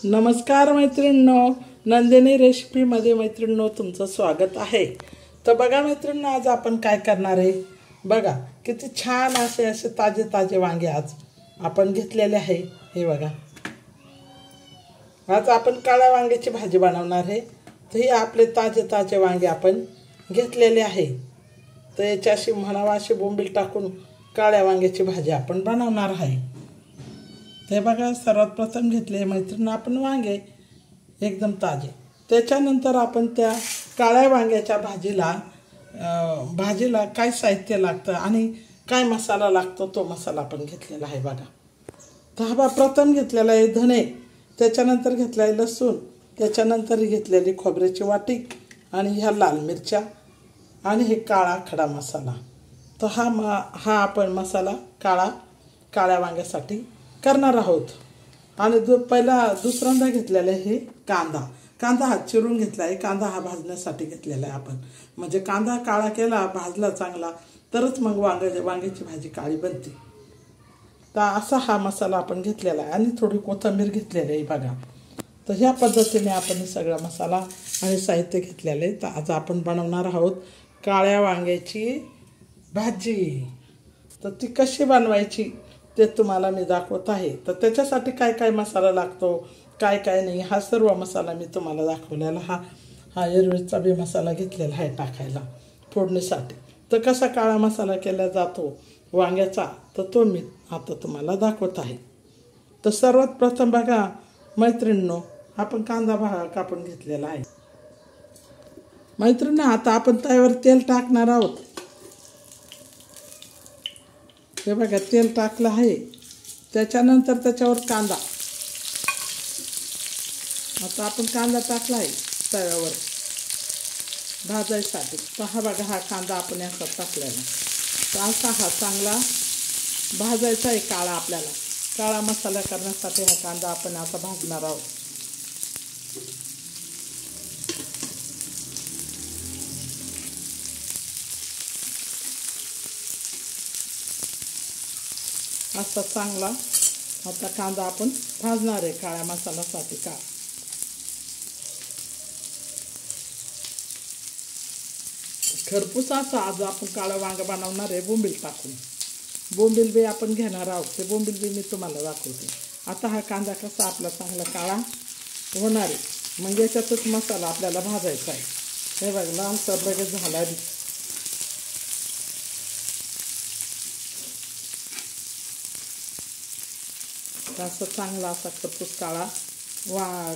नमस्कार मैत्रिणींनो, नंदिनी रेसिपीमध्ये मैत्रिणींनो तुमचं स्वागत आहे। तर बघा मैत्रिणींनो, आज आपण काय करणार आहे बघा। किती छान असे ताजे ताजे वांगे आज आपण घेतलेले आहे। हे बघा, आज आपण काळ्या वांग्याची भाजी बनवणार आहे। तर हे आपले ताजे ताजे वांगे आपण घेतलेले आहे। तर याच्याशी म्हणावा अशी बोंबील टाकून काळ्या वांग्याची भाजी आपण बनवणार आहे। ते बघा, सर्वात प्रथम घेतले मैत्रिणी आपण वांगे एकदम ताजे। त्याच्यानंतर आपण त्या काळ्या वांग्याच्या भाजीला काय साहित्य लागतं आणि काय मसाला लागतो तो मसाला आपण घेतलेला आहे बघा। तर हा प्रथम घेतलेला आहे धणे, त्याच्यानंतर घेतला आहे लसूण, त्याच्यानंतर घेतलेली खोबऱ्याची वाटी आणि ह्या लाल मिरच्या आणि हे काळा खडा मसाला। तर हा आपण मसाला काळ्या वांग्यासाठी करणार आहोत। आणि दुसऱ्यांदा घेतलेला आहे कांदा हा चिरून घेतला आहे। कांदा हा भाजण्यासाठी घेतलेला आहे आपण, म्हणजे कांदा काळा केला, भाजला चांगला तरच मग वांग्याची भाजी काळी बनते। तर असा हा मसाला आपण घेतलेला आहे आणि थोडी कोथिंबीर घेतलेली आहे बघा। तर ह्या पद्धतीने आपण हे सगळा मसाला आणि साहित्य घेतलेले आहे। तर आज आपण बनवणार आहोत काळ्या वांग्याची भाजी। तर ती कशी बनवायची ते तुम्हाला मी दाखवत आहे। तर त्याच्यासाठी काय काय मसाला लागतो, काय काय नाही, हा सर्व मसाला मी तुम्हाला दाखवलेला। हा एरवीचा बी मसाला घेतलेला आहे टाकायला फोडणीसाठी। तर कसा काळा मसाला केला जातो वांग्याचा तर तो मी आता तुम्हाला दाखवत आहे। तर सर्वात प्रथम बघा मैत्रिणींनो, आपण कांदा कापून घेतलेला आहे मैत्रिणी। आता आपण त्यावर तेल टाकणार आहोत। हे बघा, तेल टाकलं आहे, त्याच्यानंतर त्याच्यावर कांदा। आता आपण कांदा टाकला आहे तव्यावर भाजायसाठी। तर हा बघा, हा कांदा आपण याचा टाकलेला। तर असा हा चांगला भाजायचा आहे काळा। आपल्याला काळा मसाला करण्यासाठी हा कांदा आपण आता भाजणार आहोत। असा चांगला आता कांदा आपण भाजणार आहे काळ्या मसाल्यासाठी का। खरपूस असा आज आपण काळं वांग बनवणार आहे बोंबील टाकून। बोंबील बी आपण घेणार आहोत, ते बोंबील बी मी तुम्हाला दाखवते। आता हा कांदा कसा आपला चांगला काळा होणार आहे, म्हणजे याच्यातच मसाला आपल्याला भाजायचा आहे। हे बघा, लालसर लगेच झाला आहे। असं चांगला असा खरपूस काळा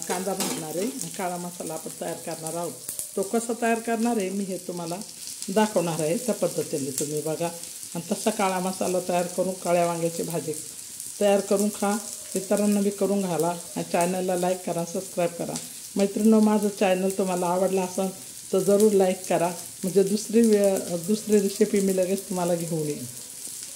कांदा भाजणार आहे। काळा मसाला आपण तयार करणार आहोत। तो कसा तयार करणार आहे मी हे तुम्हाला दाखवणार आहे। त्या पद्धतीने तुम्ही बघा आणि तसा काळा मसाला तयार करून काळ्या वांग्याची भाजी तयार करून खा, इतरांना बी करून घाला। चॅनलला लाईक करा, सबस्क्राईब करा मैत्रिणींनो। माझं चॅनल तुम्हाला आवडला असेल तर जरूर लाईक करा, म्हणजे दुसरी रेसिपी मी लगेच तुम्हाला घेऊन येईन।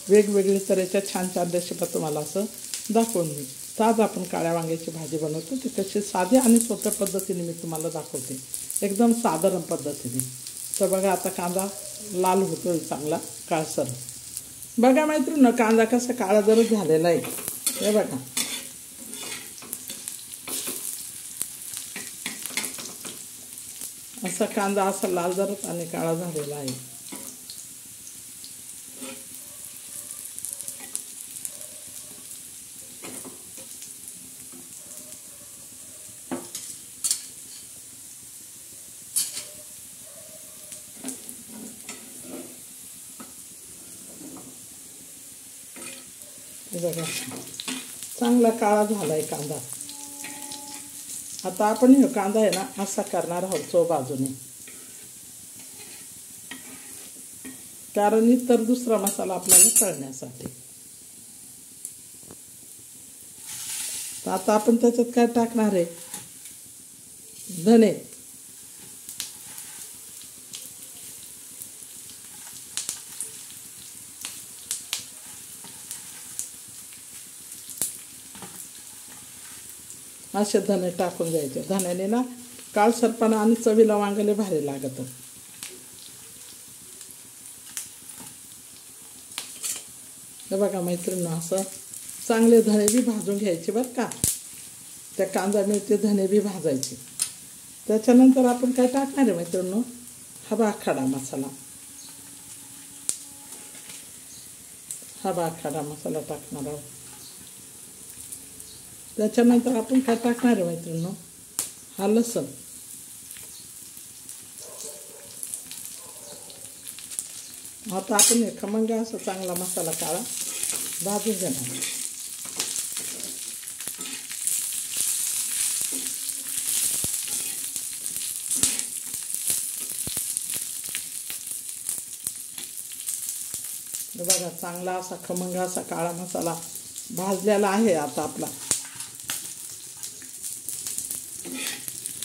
वेगवेगळी तऱ्हेच्या छान छान रेसिपी तुम्हाला असं दाखवून मी। तर आज आपण काळ्या वांग्याची भाजी बनवतो, ती कशी साधी आणि सोप्या पद्धतीने मी तुम्हाला दाखवते, एकदम साधारण पद्धतीने। तर बघा, आता कांदा लाल होतोय चांगला काळसर। बघा मैत्रिणींनो, कांदा कसा काळा जर झालेला आहे। हे बघा, असा कांदा असा लाल जरच आणि काळा झालेला आहे। बघा, चांगला काळा झाला आहे कांदा। आता आपण हे कांदा आहे ना असा करणार आहोत चो बाजूने, कारण इतर दुसरा मसाला आपल्याला तळण्यासाठी। तर आता आपण त्याच्यात काय टाकणार आहे, धणे, असे धणे टाकून द्यायचे। धण्याने ना काळसरपणा आणि चवीला वांग्याला भारी लागतं। हे बघा मैत्रिणींनो, असं चांगले धणे बी भाजून घ्यायचे बरं का। त्या कांदा मिरची धने बी भाजायचे. त्याच्यानंतर आपण काय टाकणार आहे मित्रांनो, हा बा खडा मसाला. हा बा खडा मसाला टाकणार आहोत. त्याच्यानंतर आपण काय टाकणार आहे मैत्रिणींनो, हा लसूण. आता आपण खमंग असा चांगला मसाला काळा भाजून घेणार. बघा चांगला असा खमंग असा काळा मसाला भाजलेला आहे आता आपला.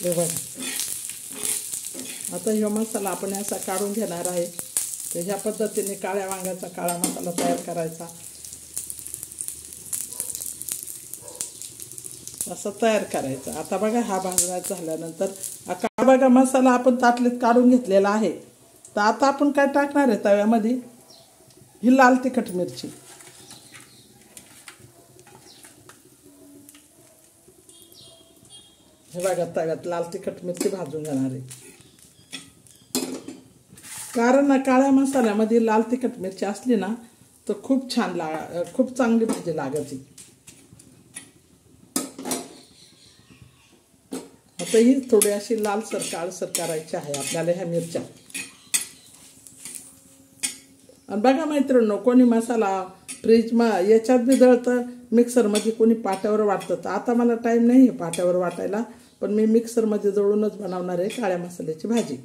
बघा आता हा मसाला आपण असा काढून घेणार आहे. तर ह्या पद्धतीने काळ्या वांग्याचा काळा मसाला तयार करायचा. असं तयार करायचं. आता बघा हा भाजण्यात झाल्यानंतर हा बघा मसाला आपण ताटलीत काढून घेतलेला आहे. तर आता आपण काय टाकणार आहे तव्यामध्ये, ही लाल तिखट मिरची. हे बघा तव्यात लाल तिखट मिरची भाजून घेणार आहे. कारण काळ्या मसाल्यामध्ये लाल तिखट मिरची असली ना तर खूप छान खूप चांगली भाजी लागायची. आता ही थोडी अशी लालसर काळसर करायची आहे आपल्याला ह्या मिरच्या. आणि बघा मैत्रिणींनो, कोणी मसाला याच्यात बी दळतं, मिक्सरमध्ये कोणी पाट्यावर वाटतं. तर आता मला टाईम नाही आहे पाट्यावर वाटायला, पण मी मिक्सरमध्ये दळूनच बनवणार आहे काळ्या मसाल्याची भाजी.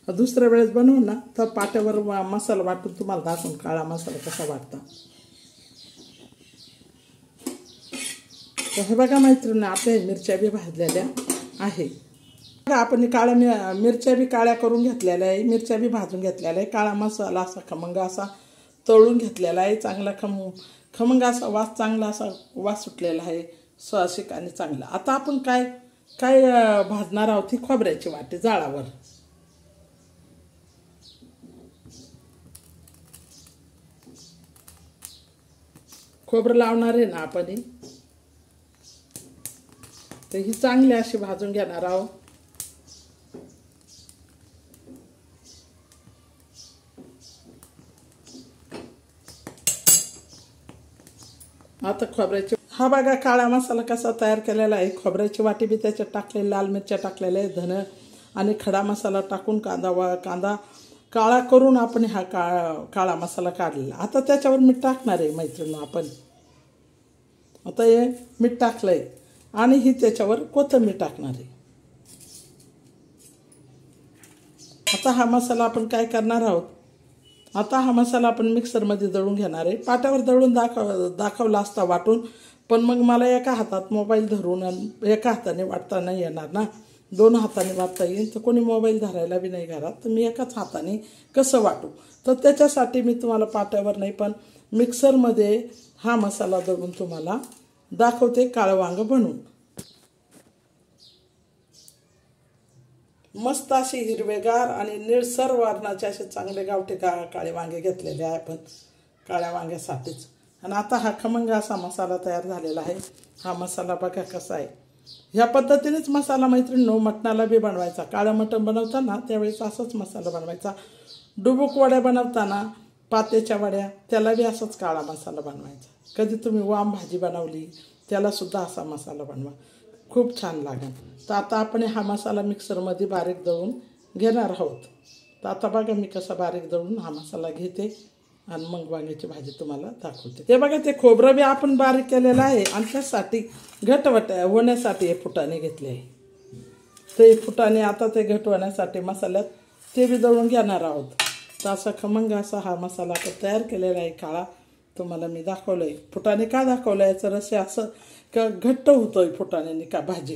दुसऱ्या वेळेस बनवून ना तर पाट्यावर मसाला वाटून तुम्हाला दाखवून काळा मसाला कसा वाटता. तर हे बघा मैत्रिणी, आपल्या मिरच्या बी भाजलेल्या आहे. बघा आपण काळ्या मिरच्या बी काळ्या करून घेतलेल्या आहे, मिरच्या बी भाजून घेतलेल्या आहे. काळा मसाला असा खमंग असा तळून घेतलेला आहे. चांगला खमंग असा वास, चांगला असा वास सुटलेला आहे, स्वासिक आणि चांगला. आता आपण काय काय भाजणार आहोत, ही खोबऱ्याची वाटी जाळावर. खोबरं लावणार आहे ना आपण, तर ही चांगली अशी भाजून घेणार आहोत. आता खोबऱ्याची हा बघा काळा मसाला कसा तयार केलेला आहे. खोबऱ्याची वाटी बी त्याच्यात टाकलेली, लाल मिरच्या टाकलेल्या आहे, धन आणि खडा मसाला टाकून कांदा काळा करून आपण हा काळा मसाला काढलेला. आता त्याच्यावर मीठ टाकणार आहे मैत्रिणी आपण. आता हे मीठ टाकलंय आणि ही त्याच्यावर कोथिंबीर टाकणार आहे. आता हा मसाला आपण काय करणार आहोत, आता हा मसाला आपण मिक्सरमध्ये दळून घेणार आहे. पाट्यावर दळून दाखवला असता वाटून, पण मग मला एका हातात मोबाईल धरून एका हाताने वाटता नाही येणार ना, 2 हाताने वाटता येईल. तर कोणी मोबाईल धरायला बी नाही घरात, तर मी एकाच हाताने कसं वाटू. तर त्याच्यासाठी मी तुम्हाला पाट्यावर नाही पण मिक्सरमध्ये हा मसाला दळून तुम्हाला दाखवते काळं वांग बनवून. मस्त अशी हिरवेगार आणि निळसर वर्णाचे असे चांगले गावठी काळे वांगे घेतलेले आहे आपण काळ्या वांग्यासाठीच. आणि आता हा खमंग असा मसाला तयार झालेला आहे. हा मसाला बघा कसा आहे. ह्या पद्धतीनेच मसाला मैत्रिणींनो मटणाला बी बनवायचा. काळं मटण बनवताना त्यावेळेस असाच मसाला बनवायचा. डुबुक वड्या बनवताना, पात्याच्या वड्या, त्याला बी असाच काळा मसाला बनवायचा. कधी तुम्ही वाम भाजी बनवली त्यालासुद्धा असा मसाला बनवा, खूप छान लागेल. तर आता आपण हा मसाला मिक्सरमध्ये बारीक दळून घेणार आहोत. तर आता बघा मी कसा बारीक दळून हा मसाला घेते आणि मग वांग्याची भाजी तुम्हाला दाखवते. हे बघा ते खोबरं बी आपण बारीक केलेलं आहे आणि त्यासाठी घटवट होण्यासाठी हे फुटाणे घेतले आहे. ते फुटाणे आता ते घट होण्यासाठी मसाल्यात ते बी दळून घेणार आहोत. तर असा खमंग असा हा मसाला आपण तयार केलेला आहे काळा, तुम्हाला मी दाखवलं आहे. फुटाणे का दाखवलं आहे, याचं रस्से असं का घट्ट होतोय फुटाण्याने का भाजी,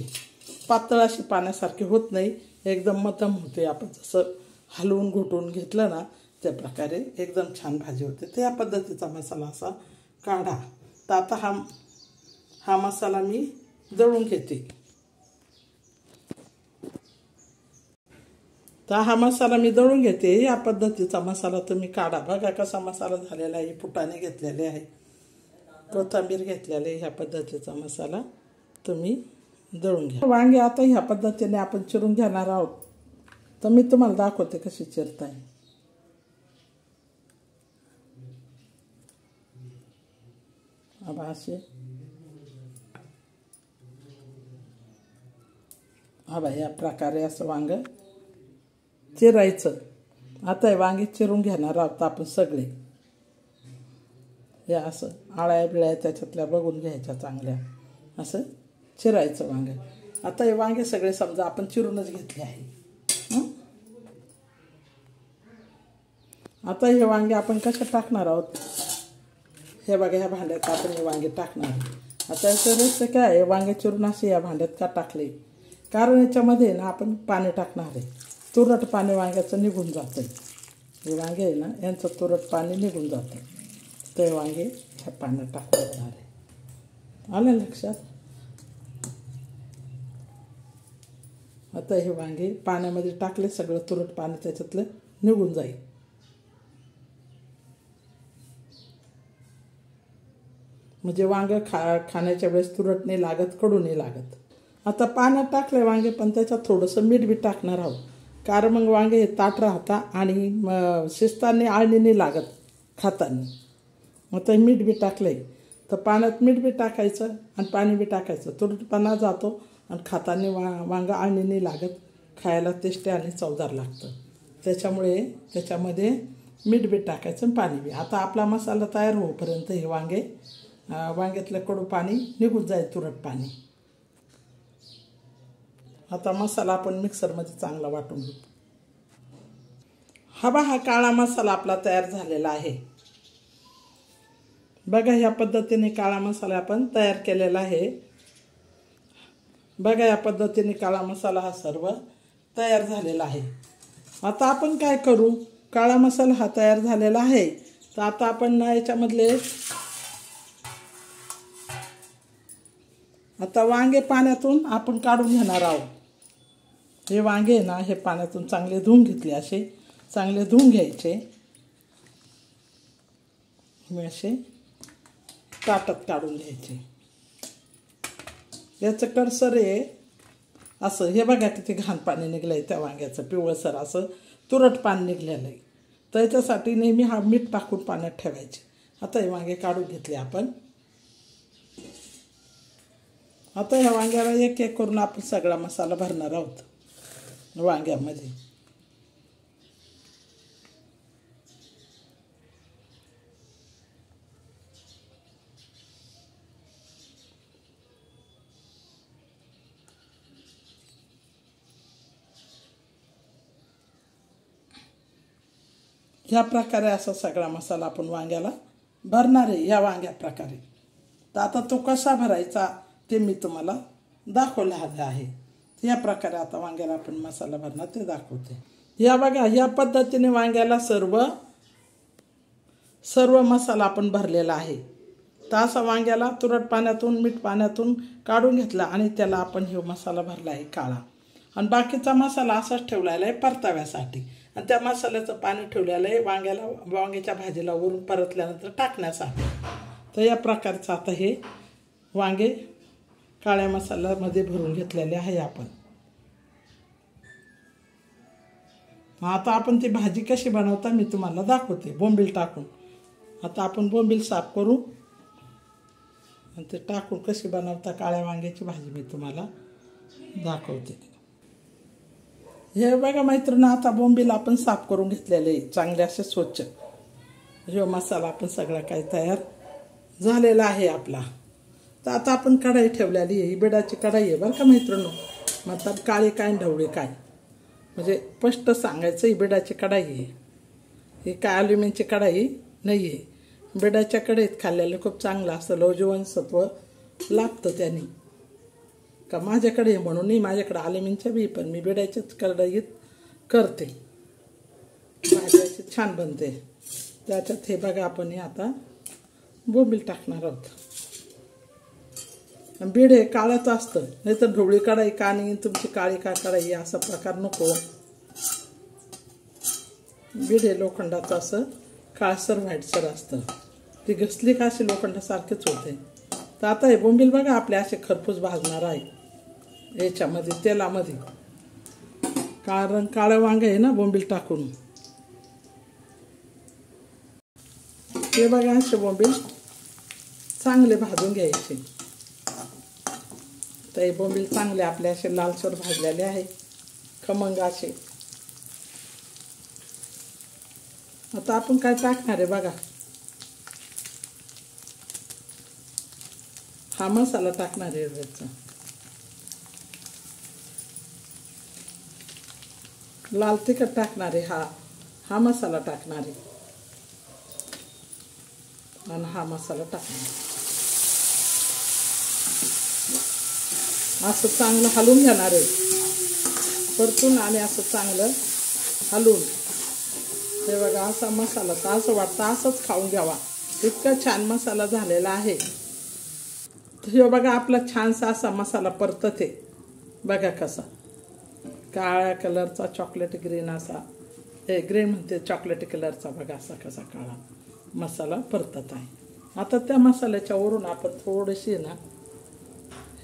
पातळ अशी पाण्यासारखी होत नाही, एकदम मध्यम होते. आपण जसं हलवून घुटून घेतलं ना त्या प्रकारे एकदम छान भाजी होते. तर या पद्धतीचा मसाला असा काढा. तर आता हा मसाला मी दळून घेते. तर हा मसाला मी दळून घेते. या पद्धतीचा मसाला तुम्ही काढा. बघा कसा मसाला झालेला आहे. फुटाणे घेतलेले आहे, कोथिंबीर घेतलेले आहे. ह्या पद्धतीचा मसाला तुम्ही दळून घ्या वांगे. आता ह्या पद्धतीने आपण चिरून घेणार आहोत. तर मी तुम्हाला दाखवते कशी चिरताय. आता असे या प्रकारे असं वांग चिरायचं. आता हे वांगे चिरून घेणार आहोत आपण सगळे. हे असं आळ्या बिळ्या त्याच्यातल्या बघून घ्यायच्या चांगल्या. असं चिरायचं वांगे. आता हे वांगे सगळे समजा आपण चिरूनच घेतले आहे. आता हे वांगे आपण कशा टाकणार आहोत. हे बघा ह्या भांड्यात आपण हे वांगे टाकणार. आता याचं रहस्य काय आहे. वांगे चिरून असे या भांड्यात का टाकले. कारण याच्यामध्ये ना आपण पाणी टाकणार आहे. तुरट पाणी वांग्याचं निघून जातं. हे वांगे आहे ना यांचं तुरट पाणी निघून जातं. ते वांगे ह्या पाण्यात टाकून देणार आहे. आलं लक्षात. आता हे वांगे पाण्यामध्ये टाकले सगळं तुरट पाणी त्याच्यातलं निघून जाईल. म्हणजे वांगे खाण्याच्या वेळेस तुरट नाही लागत, कडू नाही लागत. आता पाण्यात टाकले वांगे पण त्याच्यात थोडंसं मीठ बी टाकणार आहोत. कारण मग वांगे हे ताट राहतात आणि शिजताना आळणी नाही लागत खाताना. आता मीठ बी टाकले तर पाण्यात मीठ बी टाकायचं आणि पाणी बी टाकायचं. तुरटपणा जातो आणि खाताना वांगं आळणी नाही लागत. खायला टेस्टी आणि चवदार लागतं. त्याच्यामुळे त्याच्यामध्ये मीठ बी टाकायचं आणि पाणी बी. आता आपला मसाला तयार होईपर्यंत हे वांग्यातलं कडू पाणी निघून जाईल, तुरट पाणी. आता मसाला आपण मिक्सरमध्ये चांगला वाटून घेऊ. हा काळा मसाला आपला तयार झालेला आहे. बघा ह्या पद्धतीने काळा मसाला आपण तयार केलेला आहे. बघा या पद्धतीने काळा मसाला हा सर्व तयार झालेला आहे. आता आपण काय करू. काळा मसाला हा तयार झालेला आहे. तर आता आपण याच्यामधले आता वांगे पाण्यातून आपण काढून घेणार आहोत. हे वांगे ना हे पाण्यातून चांगले धुवून घेतले. असे चांगले धुवून घ्यायचे. मी असे ताटात काढून घ्यायचे. याचं कडसर आहे असं. हे बघा किती घाण पाणी निघलं आहे त्या वांग्याचं. पिवळसर असं तुरट पाणी निघलेलं आहे. तर याच्यासाठी नेहमी हा मीठ टाकून पाण्यात ठेवायचे. आता हे वांगे काढून घेतले आपण. आता ह्या वांग्याला एक एक करून आपण सगळा मसाला भरणार आहोत वांग्यामध्ये. ह्या प्रकारे असा सगळा मसाला आपण वांग्याला भरणार आहे. ह्या वांग्या प्रकारे. तर आता तो कसा भरायचा ते मी तुम्हाला दाखवलं आहे. या प्रकारे आता वांग्याला आपण मसाला भरणार ते दाखवते. या बघा या पद्धतीने वांग्याला सर्व मसाला आपण भरलेला आहे. तर असा वांग्याला तुरट पाण्यातून मीठ पाण्यातून काढून घेतला आणि त्याला आपण हे मसाला भरला आहे काळा. आणि बाकीचा मसाला असाच ठेवलेला आहे परताव्यासाठी. आणि त्या मसाल्याचं पाणी ठेवलेलं आहे वांग्याच्या भाजीला वरून परतल्यानंतर टाकण्यासाठी. तर या प्रकारचं आता हे वांगे काळ्या मसाल्यामध्ये भरून घेतलेले आहे आपण. आता आपण ती भाजी कशी बनवता मी तुम्हाला दाखवते बोंबील टाकून. आता आपण बोंबील साफ करू आणि ते टाकून कशी बनवता काळ्या वांग्याची भाजी मी तुम्हाला दाखवते. हे बघा मैत्रिणी आता बोंबील आपण साफ करून घेतलेले चांगले असे स्वच्छ. हे मसाला आपण सगळा काही तयार झालेला आहे आपला. तर आता आपण कढाई ठेवलेली आहे. ही बिडाची कढाई आहे बरं का मैत्रिणी. म्हणतात काळी काय ढवळी काय. म्हणजे स्पष्ट सांगायचं ही बिडाची कढाई आहे. ही काय ॲल्युमिनियमची कढाई नाही आहे. बिडाच्या कढईत खाल्लेलं खूप चांगलं असतं. लवजीवनसत्व लागतं त्याने. का माझ्याकडे म्हणून नाही माझ्याकडे ॲल्युमिनियमच्या बी पण मी बिडाच्याच कढईत करते. भाजी छान बनते. त्याच्यात हे बघा आपण हे आता बोंबील टाकणार आहोत. बीड हे काळाच असतं. नाही तर ढोबळी कढाई का नाही तुमची काळी का कढाई असा प्रकार नको. बीड हे लोखंडाचं असं काळसर व्हाईटसर असतं. ती घसली का अशी लोखंडासारखेच होते. तर आता हे बोंबील बघा आपले असे खरपूस भाजणार आहे. याच्यामध्ये तेलामध्ये कारण काळं वांग आहे ना बोंबील टाकून. हे बघा असे बोंबील चांगले भाजून घ्यायचे. तर हे बोंबील चांगले आपले असे लालसर भाजलेले आहे खमंग असे. आता आपण काय टाकणार आहे बघा. हा मसाला टाकणार आहे याचा. लाल तिखट टाकणार आहे. हा मसाला टाकणार आहे आणि हा मसाला टाकणार. असं चांगलं हलवून घेणार आहे परतून आणि असं चांगलं हलवून. हे बघा असा मसाला तर असं वाटतं असंच खाऊन घ्यावा इतका छान मसाला झालेला आहे. हे बघा आपला छानसा असा मसाला परतते बघा कसा काळ्या कलरचा चॉकलेट ग्रीन असा ग्रीन म्हणते चॉकलेट कलरचा बघा असा कसा काळा मसाला परतत आहे. आता त्या मसाल्याच्या वरून आपण थोडीशी ना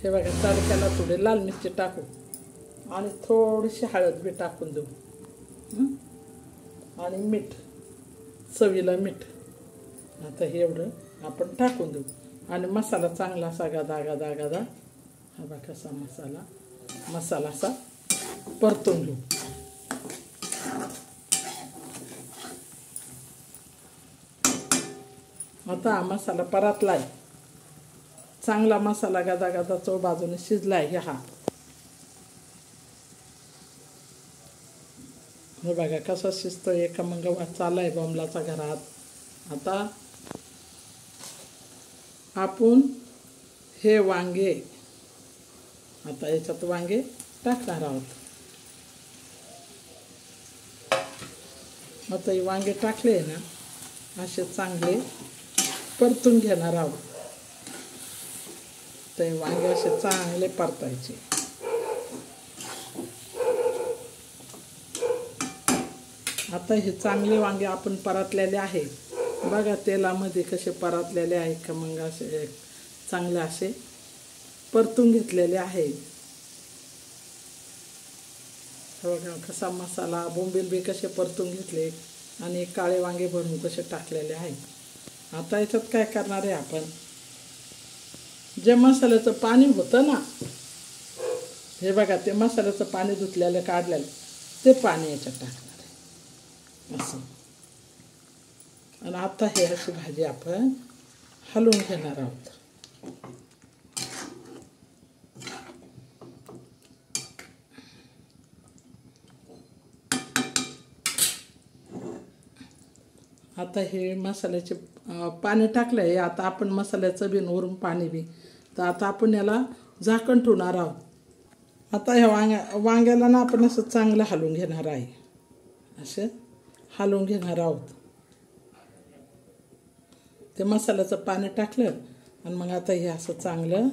हे बघा तडक्याला थोडी लाल मिरची टाकू आणि थोडीशी हळद बी टाकून देऊ आणि मीठ चवीला मीठ. आता हे एवढं आपण टाकून देऊ आणि मसाला चांगला असा गदा गदा गदा हा बघा कसा मसाला असा परतून घेऊ. आता हा मसाला परतलाय चांगला मसाला गदा गदा चव बाजूने शिजलाय. हे बघा कसा शिजतो एका मग चालाय बोंबलाचा घरात. आता आपण हे वांगे आता याच्यात वांगे टाकणार आहोत. आता हे वांगे टाकले ना असे चांगले परतून घेणार आहोत. ते वांगे असे चांगले परतायचे. आता हे चांगले वांगे आपण परतलेले आहे बघा तेलामध्ये कसे परतलेले आहे का मग असे चांगले असे परतून घेतलेले आहे. बघा कसा मसाला बोंबील बी कसे परतून घेतले आणि काळे वांगे भरून कसे टाकलेले आहे. आता याच्यात काय करणार आहे आपण जे मसाल्याचं पाणी होतं ना हे बघा ते मसाल्याचं पाणी धुतलेलं काढलेलं ते पाणी याच्यात टाकणार आहे असं. आणि आता हे अशी भाजी आपण हलवून घेणार आहोत. आता हे मसाल्याचे पाणी टाकलं आहे. आता आपण मसाल्याचं बी वरून पाणी बी तर आता आपण याला झाकण ठेवणार आहोत. आता ह्या वांग्याला ना आपण असं चांगलं हलवून घेणार आहे. असं हलवून घेणार आहोत. ते मसाल्याचं पाणी टाकलं आणि मग आता हे असं चांगलं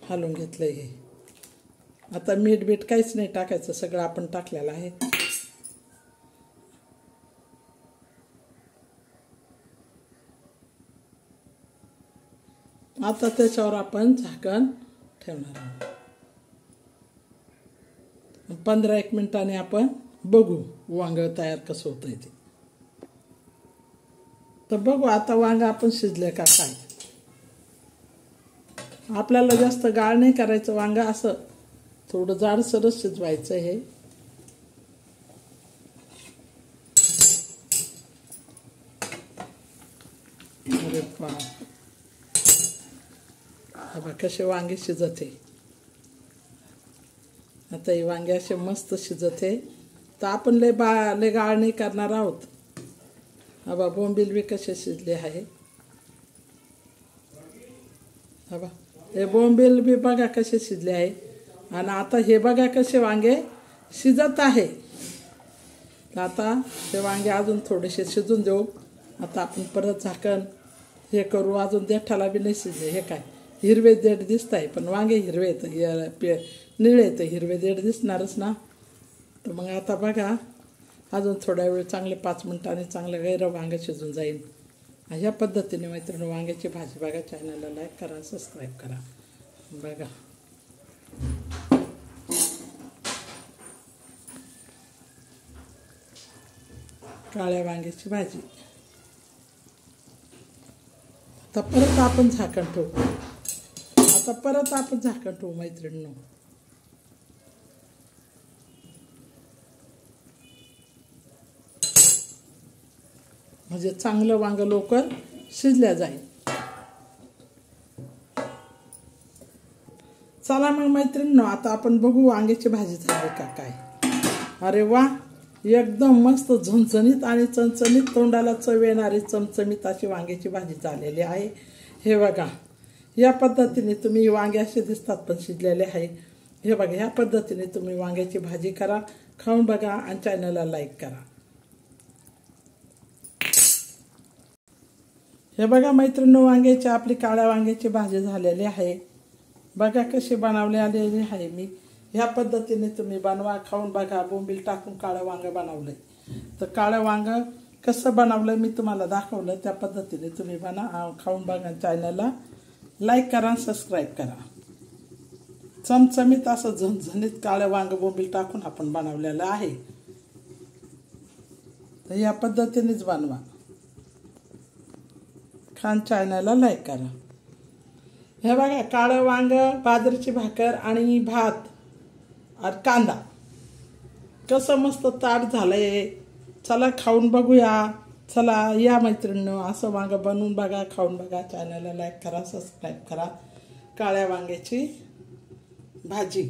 हलवून घेतलं. हे आता मीठ बीठ काहीच नाही टाकायचं सगळं आपण टाकलेलं आहे. आता त्याच्यावर आपण झाकण ठेवणार आहोत. 15-1 मिनिटांनी आपण बघू वांग तयार कसं होतंय ते. तर बघू आता वांग आपण शिजले का काय. आपल्याला जास्त गाळ नाही करायचं वांग असं थोडं जाडसरच शिजवायचं हे. अरे बाप बघा कसे वांगे शिजते. आता हे वांगे असे मस्त शिजते तर आपण लय गाळ नाही करणार आहोत. बा बोंबील बी कसे शिजले आहे. बा हे बोंबील बी बघा कसे शिजले आहे. आणि आता हे बघा कसे वांगे शिजत आहे. आता हे वांगे अजून थोडेसे शिजून देऊ. आता आपण परत झाकण हे करू. अजून देठाला बी नाही शिजले. हे काय हिरवे देठ दिसत आहे पण वांगे हिरवे तर निळे तर हिरवे देठ दिसणारच ना. तर मग आता बघा अजून थोडा वेळ चांगले 5 मिनिटांनी चांगलं गैर वांगे शिजून जाईल. ह्या पद्धतीने मैत्रिणी वांग्याची भाजी बघा. चॅनलला लाईक करा सबस्क्राईब करा बघा. काळ्या वांग्याची भाजी. आता परत आपण झाकण ठेवू मैत्रिणींनो. म्हणजे चांगलं वांग लवकर शिजल्या जाईल. चला मग मैत्रिणींनो, आता आपण बघू वांग्याची भाजी झाली का काय. अरे वा, एकदम मस्त झणझणीत आणि चणचणीत, तोंडाला चव येणारी चमचमीत अशी वांग्याची भाजी झालेली आहे. हे बघा, या पद्धतीने तुम्ही वांगे असे दिसतात पण शिजलेले आहे. हे बघा, ह्या पद्धतीने तुम्ही वांग्याची भाजी करा, खाऊन बघा आणि चॅनलला लाईक करा. हे बघा मैत्रिणींनो, आपली काळ्या वांग्याची भाजी झालेली आहे. बघा कशी बनवलेली आहे मी. ह्या पद्धतीने तुम्ही बनवा, खाऊन बघा. बोंबील टाकून काळं वांगं बनवलंय. तर काळं वांगं कसं बनवलं मी तुम्हाला दाखवलं, त्या पद्धतीने तुम्ही खाऊन बघा. चॅनलला लाईक करा, सबस्क्राईब करा. चमचमीत असं झणझणीत काळं वांगं बोंबील टाकून आपण बनवलेलं आहे. तर या पद्धतीनेच बनवा. खान चॅनलला लाईक करा. हे बघा, काळं वांग, बाजरीची भाकर आणि भात आणि कांदा कसं मस्त ताट झालंय. चला खाऊन बघूया. चला या मैत्रिणींनो, असं वांग बनवून बघा, खाऊन बघा. चॅनलला लाईक करा, सबस्क्राईब करा. काळ्या वांग्याची भाजी.